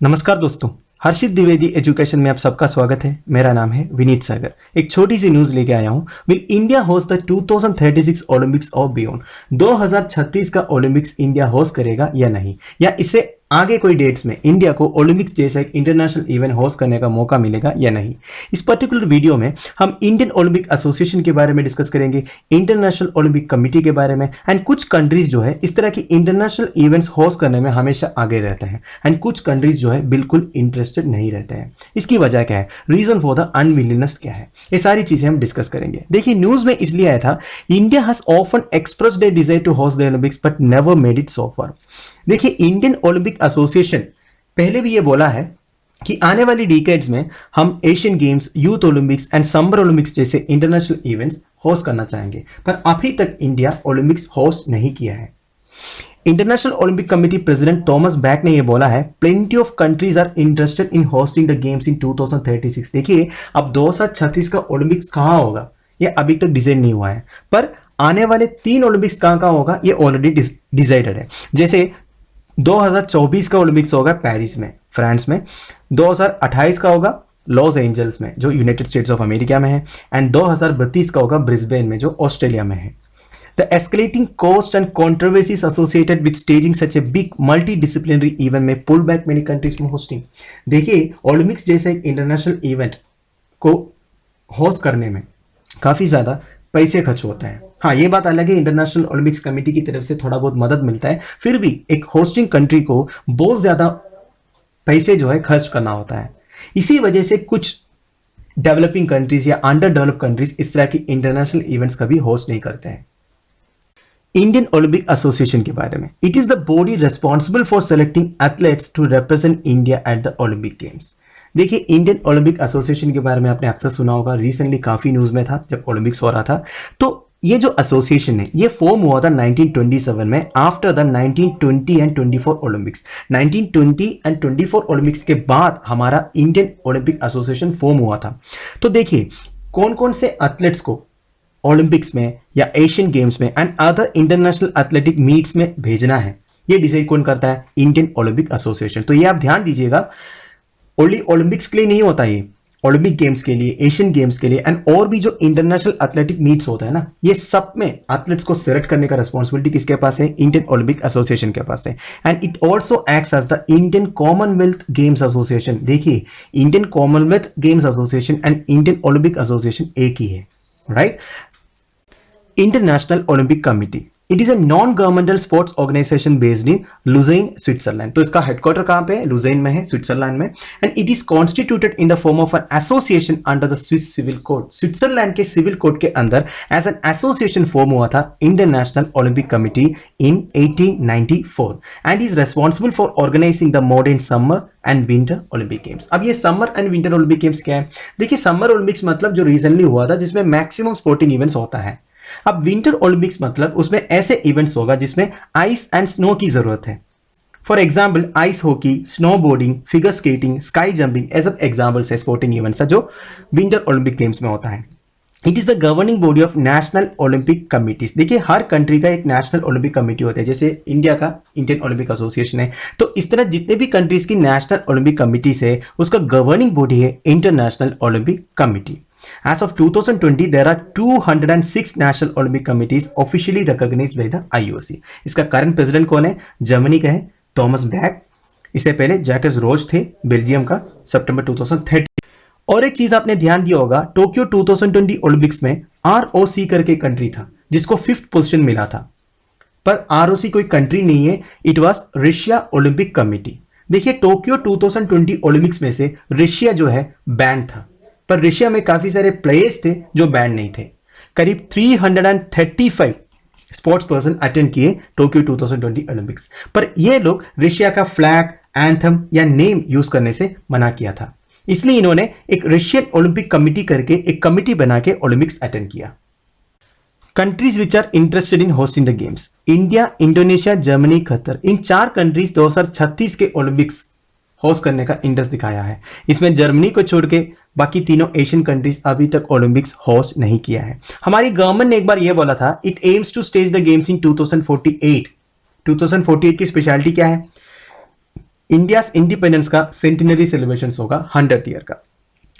नमस्कार दोस्तों, हर्षित द्विवेदी एजुकेशन में आप सबका स्वागत है। मेरा नाम है विनीत सागर। एक छोटी सी न्यूज लेके आया हूँ। Will India host the 2036 Olympics और बियॉन्ड? 2036 का ओलंपिक्स इंडिया होस्ट करेगा या नहीं, या इससे आगे कोई डेट्स में इंडिया को ओलंपिक्स जैसा एक इंटरनेशनल इवेंट होस्ट करने का मौका मिलेगा या नहीं। इस पर्टिकुलर वीडियो में हम इंडियन ओलंपिक एसोसिएशन के बारे में डिस्कस करेंगे, इंटरनेशनल ओलंपिक कमेटी के बारे में, एंड कुछ कंट्रीज जो है इस तरह की इंटरनेशनल इवेंट्स होस्ट करने में हमेशा आगे रहते हैं, एंड कुछ कंट्रीज जो है बिल्कुल इंटरेस्टेड नहीं रहते हैं। इसकी वजह क्या है, रीजन फॉर द अनविलिंगनेस क्या है, ये सारी चीजें हम डिस्कस करेंगे। देखिए, न्यूज में इसलिए आया था, India has often expressed a desire to host the Olympics but never made it so far. देखिए, इंडियन ओलंपिक एसोसिएशन पहले भी ये बोला है कि आने वाली डिकेड्स में हम Asian games, youth Olympics and summer Olympics जैसे इंटरनेशनल इवेंट्स होस्ट करना चाहेंगे, पर अभी तक इंडिया ओलंपिक्स होस्ट नहीं किया है। International Olympic Committee president Thomas Bach ने यह बोला है, plenty of countries are interested in hosting the games in 2036। देखिए, अब 2036 का ओलंपिक्स कहां होगा ये अभी तक डिसाइड नहीं हुआ है, पर आने वाले 3 ओलंपिक्स कहां होगा ये ऑलरेडी डिसाइडेड है। जैसे 2024 का ओलंपिक्स होगा पेरिस में, फ्रांस में। 2028 का होगा लॉस एंजल्स में, जो यूनाइटेड स्टेट्स ऑफ अमेरिका में है, एंड 2032 का होगा ब्रिस्बेन में, जो ऑस्ट्रेलिया में है। The escalating cost and controversies associated with staging such a big multidisciplinary event may pull back many countries from hosting। देखिए, ओलंपिक्स जैसे एक इंटरनेशनल इवेंट को होस्ट करने में काफी ज्यादा पैसे खर्च होता है। हाँ, ये बात अलग है, इंटरनेशनल ओलंपिक्स कमेटी की तरफ से थोड़ा बहुत मदद मिलता है, फिर भी एक होस्टिंग कंट्री को बहुत ज्यादा पैसे जो है खर्च करना होता है। इसी वजह से कुछ डेवलपिंग कंट्रीज या अंडर डेवलप कंट्रीज इस तरह की इंटरनेशनल इवेंट्स कभी होस्ट नहीं करते हैं। इंडियन ओलंपिक एसोसिएशन के बारे में, it is the body responsible for selecting athletes to represent India at the Olympic games. देखिए, इंडियन ओलंपिक एसोसिएशन के बारे में आपने अक्सर सुना होगा, रिसेंटली काफी न्यूज में था जब ओलंपिक्स हो रहा था। तो ये जो एसोसिएशन है ये फॉर्म हुआ था 1927 में, after the 1920 and 24 Olympics. 1920 and 24 Olympics के बाद हमारा इंडियन ओलंपिक एसोसिएशन फॉर्म हुआ था। तो देखिए, कौन कौन से एथलेट्स को ओलंपिक्स में या एशियन गेम्स में and other international athletic meets में भेजना है, ये डिसाइड कौन करता है? Indian Olympic association. तो ये आप ध्यान दीजिएगा, ओनली ओलंपिक्स के लिए नहीं होता, ये ओलंपिक गेम्स के लिए, एशियन गेम्स के लिए, एंड और भी जो इंटरनेशनल एथलेटिक मीट्स होता है ना, ये सब में एथलेट्स को सिलेक्ट करने का रिस्पॉन्सिबिलिटी किसके पास है? इंडियन ओलंपिक एसोसिएशन के पास है। And it also acts as the Indian Commonwealth Games Association. देखिए, Indian Commonwealth Games Association and Indian Olympic Association एक ही है, right? International Olympic Committee, it is a non governmental sports organization based in Lausanne, Switzerland. तो इसका headquarter कहां पे है? लुज़ेन में है, स्विट्जरलैंड में। And it is constituted in the form of an association under the Swiss civil code. Switzerland के civil code के अंदर एज एन एसोसिएशन फॉर्म हुआ था international Olympic committee in 1894, and is responsible for organising the modern summer and winter Olympic games. अब ये summer and winter Olympic games क्या है? देखिए, समर ओलंपिक्स मतलब जो रिसेंटली हुआ था, जिसमें मैक्सिमम स्पोर्टिंग इवेंट्स होता है। अब विंटर ओलंपिक्स मतलब उसमें ऐसे इवेंट्स होगा जिसमें आइस एंड स्नो की जरूरत है। For example, ice hockey, snow boarding, figure skating, sky jumping, ऐसे एग्जाम्पल्स है स्पोर्टिंग इवेंट्स है जो विंटर ओलंपिक गेम्स में होता है। It is the governing body of national Olympic committees. देखिए, हर कंट्री का एक नेशनल ओलंपिक कमेटी होता है, जैसे इंडिया का इंडियन ओलंपिक एसोसिएशन है। तो इस तरह जितने भी कंट्रीज की नेशनल ओलंपिक कमिटीज है, उसका गवर्निंग बॉडी है International Olympic committee. As of 2020, there are 206 national Olympic committees officially recognized by the IOC। इसका करंट प्रेसिडेंट कौन है? जर्मनी का है, थॉमस बैक। इससे पहले जैकस रोज थे, बेल्जियम का, सितंबर 2030। और एक चीज आपने ध्यान दिया होगा, टोक्यो 2020 ओलंपिक्स में ROC करके कंट्री था जिसको 5th पोजीशन मिला था, पर ROC कोई कंट्री नहीं है, it was Russia Olympic committee. देखिए, टोक्यो 2020 ओलंपिक्स में से रशिया जो है बैंड था, पर रशिया में काफी सारे प्लेयर्स थे जो बैंड नहीं थे। करीब 335 स्पोर्ट्स पर्सन अटेंड किए टोक्यो 2020 ओलंपिक्स, पर ये लोग रशिया का फ्लैग, एंथम या नेम यूज करने से मना किया था। इसलिए इन्होंने एक रशियन ओलंपिक कमेटी करके एक कमेटी बना के ओलंपिक्स अटेंड किया। Countries which are interested in hosting the games, India, Indonesia, Germany, Qatar, इन 4 कंट्रीज 2036 के ओलंपिक्स होस्ट करने का इंटरेस्ट दिखाया है। इसमें जर्मनी को छोड़ के बाकी तीनों एशियन कंट्रीज अभी तक ओलंपिक्स होस्ट नहीं किया है। हमारी गवर्नमेंट ने एक बार यह बोला था, it aims to stage the games in 2048। 2048 की स्पेशलिटी क्या है? इंडिया इंडिपेंडेंस का सेंटिनरी सेलिब्रेशन होगा 100 ईयर का।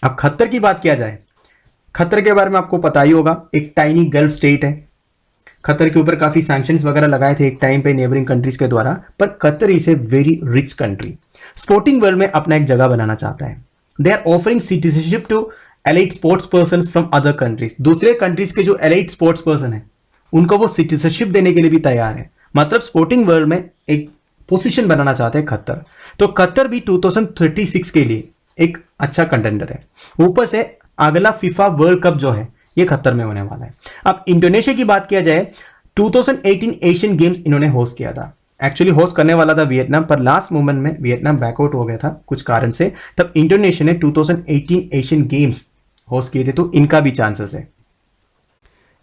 अब खत्तर की बात किया जाए, खत्तर के बारे में आपको पता ही होगा, एक टाइनी गल्फ स्टेट है। खत्तर के ऊपर काफी सैंक्शंस वगैरह लगाए थे एक टाइम पे नेबरिंग कंट्रीज के द्वारा, पर Qatar is a very rich country, sporting world में अपना एक जगह बनाना चाहता है। They are offering citizenship to elite sports person from other countries, दूसरे कंट्रीज के जो एलाइट स्पोर्ट्स पर्सन है उनको वो सिटीजनशिप देने के लिए भी तैयार है। मतलब स्पोर्टिंग वर्ल्ड में एक पोजीशन बनाना चाहते हैं खत्तर। तो खत्तर भी 2036 के लिए एक अच्छा कंटेंडर है। ऊपर से अगला फीफा वर्ल्ड कप जो है ये खत्तर में होने वाला है। अब इंडोनेशिया की बात किया जाए, 2018 एशियन गेम्स इन्होंने होस्ट किया था। एक्चुअली होस्ट करने वाला था वियतनाम, पर लास्ट मोमेंट में वियतनाम बैकआउट हो गया था कुछ कारण से, तब इंडोनेशिया ने 2018 एशियन गेम्स होस्ट किए थे, तो इनका भी चांसेस है।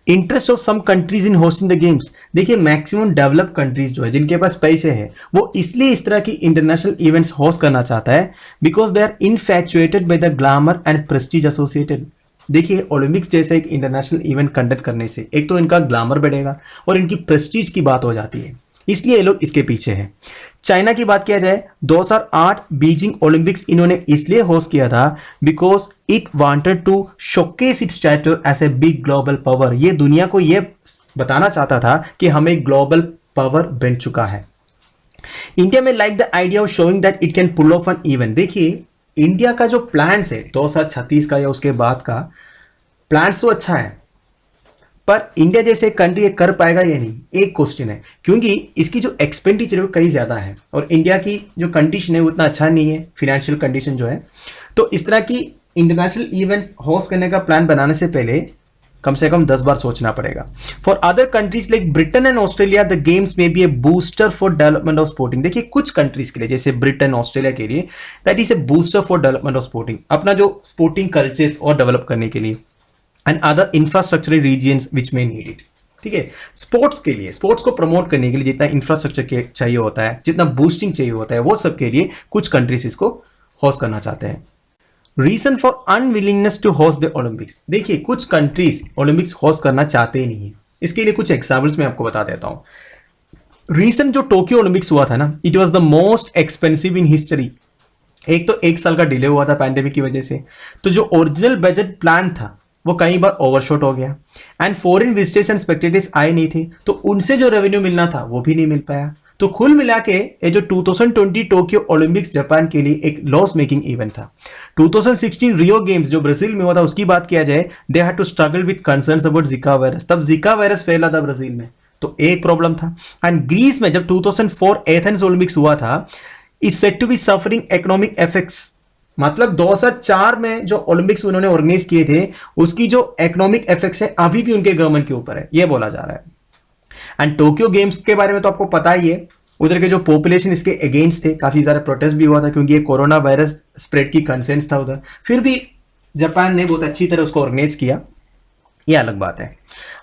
Interest of some countries in hosting the games, देखिए मैक्सिमम डेवलप्ड कंट्रीज जो है जिनके पास पैसे हैं वो इसलिए इस तरह की इंटरनेशनल इवेंट्स होस्ट करना चाहता है because they are infatuated by the glamour and prestige associated. देखिए ओलंपिक्स जैसे एक इंटरनेशनल इवेंट कंडक्ट करने से एक तो इनका ग्लैमर बढ़ेगा और इनकी प्रेस्टीज की बात हो जाती है, इसलिए ये लोग इसके पीछे हैं। चाइना की बात किया जाए, 2008 बीजिंग ओलंपिक्स इन्होंने इसलिए होस्ट किया था because it wanted to showcase its status as a big global power. ये दुनिया को ये बताना चाहता था कि हमें ग्लोबल पावर बन चुका है। इंडिया में like the idea of showing that it can pull off an event. देखिए इंडिया का जो प्लान है 2036 का या उसके बाद का प्लान तो अच्छा है, पर इंडिया जैसे कंट्री कर पाएगा या नहीं, एक क्वेश्चन है, क्योंकि इसकी जो एक्सपेंडिचर है वो कई ज्यादा है और इंडिया की जो कंडीशन है वो उतना अच्छा नहीं है, फाइनेंशियल कंडीशन जो है। तो इस तरह की इंटरनेशनल इवेंट्स होस्ट करने का प्लान बनाने से पहले कम से कम 10 बार सोचना पड़ेगा। For other countries like Britain and Australia the games में be a booster for development of sporting. देखिए कुछ कंट्रीज के लिए जैसे ब्रिटेन ऑस्ट्रेलिया के लिए that is a booster for development of sporting, अपना जो स्पोर्टिंग कल्चर्स और डेवलप करने के लिए, and other infrastructural reasons which may need it. ठीक है, स्पोर्ट्स के लिए, स्पोर्ट्स को प्रमोट करने के लिए जितना इंफ्रास्ट्रक्चर चाहिए होता है, जितना बूस्टिंग चाहिए होता है, वो सब के लिए कुछ कंट्रीज इसको होस्ट करना चाहते हैं। Reason for unwillingness to host the Olympics, देखिए कुछ कंट्रीज ओलंपिक्स होस्ट करना चाहते ही नहीं है। इसके लिए कुछ एग्जाम्पल्स मैं आपको बता देता हूं। रीसेंट जो टोक्यो ओलंपिक्स हुआ था ना, it was the most expensive in history. एक तो 1 साल का डिले हुआ था पैंडेमिक की वजह से, तो जो ओरिजिनल बजट प्लान था वो कई बार ओवरशॉट हो गया, and foreign visitors and spectators आए नहीं थे, तो उनसे जो रेवेन्यू मिलना था वो भी नहीं मिल पाया। तो कुल मिला के ये जो 2020 टोक्यो ओलंपिक्स जापान के लिए एक लॉस मेकिंग इवेंट था। 2016 रियो गेम्स जो ब्राजील में हुआ था उसकी बात किया जाए, they had to struggle with concerns about Zika virus, तब जिका वायरस फैला था ब्राजील में, तो एक प्रॉब्लम था। एंड ग्रीस में जब 2004 एथेंस ओलंपिक्स हुआ था, is said to be suffering economic effects, मतलब 2004 में जो ओलंपिक्स उन्होंने ऑर्गेनाइज किए थे उसकी जो इकोनॉमिक इफेक्ट्स है अभी भी उनके गवर्नमेंट के ऊपर है, ये बोला जा रहा है। एंड टोक्यो गेम्स के बारे में तो आपको पता ही है, उधर के जो पॉपुलेशन इसके अगेंस्ट थे, काफी सारा प्रोटेस्ट भी हुआ था क्योंकि ये कोरोना वायरस स्प्रेड की कंसर्न्स था उधर, फिर भी जापान ने बहुत अच्छी तरह उसको ऑर्गेनाइज किया, ये अलग बात है।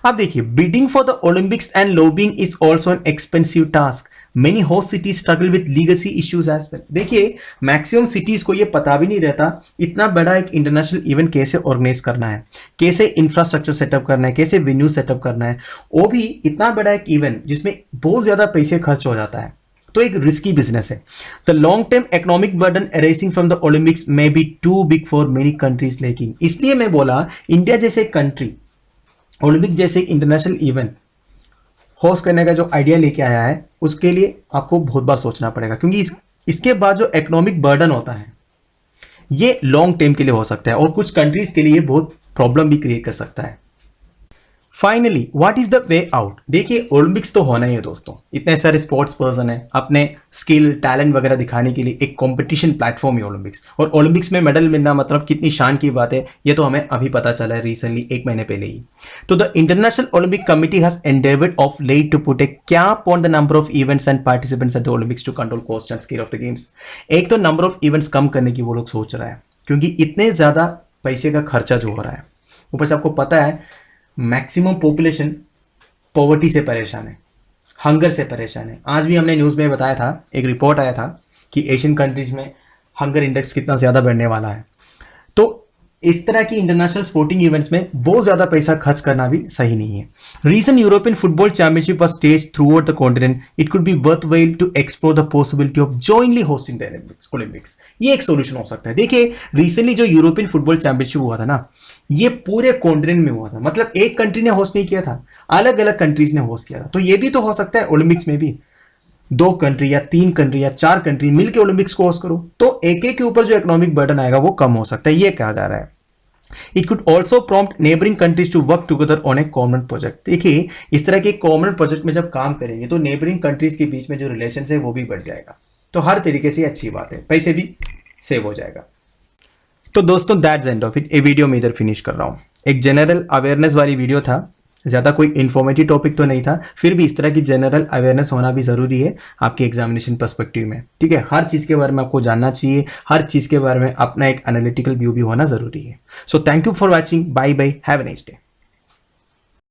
अब देखिए bidding for the Olympics and lobbying is also an expensive task, many host cities struggle with legacy issues as well. देखिए मैक्सिमम सिटीज को ये पता भी नहीं रहता इतना बड़ा एक इंटरनेशनल इवेंट कैसे ऑर्गेनाइज करना है, कैसे इंफ्रास्ट्रक्चर सेटअप करना है, कैसे वेन्यू सेटअप करना है, वो भी इतना बड़ा एक इवेंट जिसमें बहुत ज्यादा पैसे खर्च हो जाता है, तो एक रिस्की बिजनेस है। The long term economic burden arising from the Olympics may be too big for many countries लेकिन, इसलिए मैं बोला इंडिया जैसे कंट्री ओलंपिक जैसे इंटरनेशनल इवेंट होस्ट करने का जो आइडिया लेके आया है उसके लिए आपको बहुत बार सोचना पड़ेगा, क्योंकि इसके बाद जो इकोनॉमिक बर्डन होता है ये लॉन्ग टर्म के लिए हो सकता है और कुछ कंट्रीज के लिए बहुत प्रॉब्लम भी क्रिएट कर सकता है। Finally what is the way out, देखिए ओलंपिक्स तो होना ही है दोस्तों, इतने सारे स्पोर्ट्स पर्सन है, अपने स्किल टैलेंट वगैरह दिखाने के लिए एक कंपटीशन प्लेटफॉर्म है ओलंपिक्स, और ओलंपिक्स में मेडल मिलना मतलब कितनी शान की बात है, ये तो हमें अभी पता चला है रिसेंटली 1 महीने पहले ही। तो the International Olympic Committee has endeavoured of late to put a cap on the number of events and participants at the Olympics to control cost and scale of the games. एक तो number of events कम करने की वो लोग सोच रहा है क्योंकि इतने ज्यादा पैसे का खर्चा जो हो रहा है, ऊपर से आपको पता है मैक्सिमम पॉपुलेशन पॉवर्टी से परेशान है, हंगर से परेशान है। आज भी हमने न्यूज़ में बताया था, एक रिपोर्ट आया था कि एशियन कंट्रीज में हंगर इंडेक्स कितना ज़्यादा बढ़ने वाला है। तो इस तरह की इंटरनेशनल स्पोर्टिंग इवेंट्स में बहुत ज्यादा पैसा खर्च करना भी सही नहीं है। Recent European football championship was stage throughout the continent, it could be worthwhile to explore the possibility of jointly hosting the Olympics. ये एक सोल्यूशन हो सकता है। देखिए रिसेंटली जो यूरोपियन फुटबॉल चैंपियनशिप हुआ था ना, ये पूरे कॉन्टिनेंट में हुआ था, मतलब एक कंट्री ने होस्ट नहीं किया था, अलग अलग कंट्रीज ने होस्ट किया था। तो ये भी तो हो सकता है ओलंपिक्स में भी 2 कंट्री या 3 कंट्री या 4 कंट्री मिलकर ओलंपिक्स को होस्ट करो, तो एक एक के ऊपर जो इकोनॉमिक बर्डन आएगा वो कम हो सकता है, ये कहा जा रहा है। It could also prompt neighbouring countries to work together on a common project. देखिए इस तरह के कॉमन प्रोजेक्ट में जब काम करेंगे तो नेबरिंग कंट्रीज के बीच में जो रिलेशन है वो भी बढ़ जाएगा, तो हर तरीके से अच्छी बात है, पैसे भी सेव हो जाएगा। तो दोस्तों दैट्स एंड ऑफ इट। ये वीडियो मैं इधर फिनिश कर रहा हूँ। एक जनरल अवेयरनेस वाली वीडियो था, ज़्यादा कोई इन्फॉर्मेटिव टॉपिक तो नहीं था, फिर भी इस तरह की जनरल अवेयरनेस होना भी ज़रूरी है आपके एग्जामिनेशन पर्सपेक्टिव में। ठीक है, हर चीज़ के बारे में आपको जानना चाहिए, हर चीज़ के बारे में अपना एक एनालिटिकल व्यू भी होना ज़रूरी है। So thank you for watching, bye bye, have a nice day.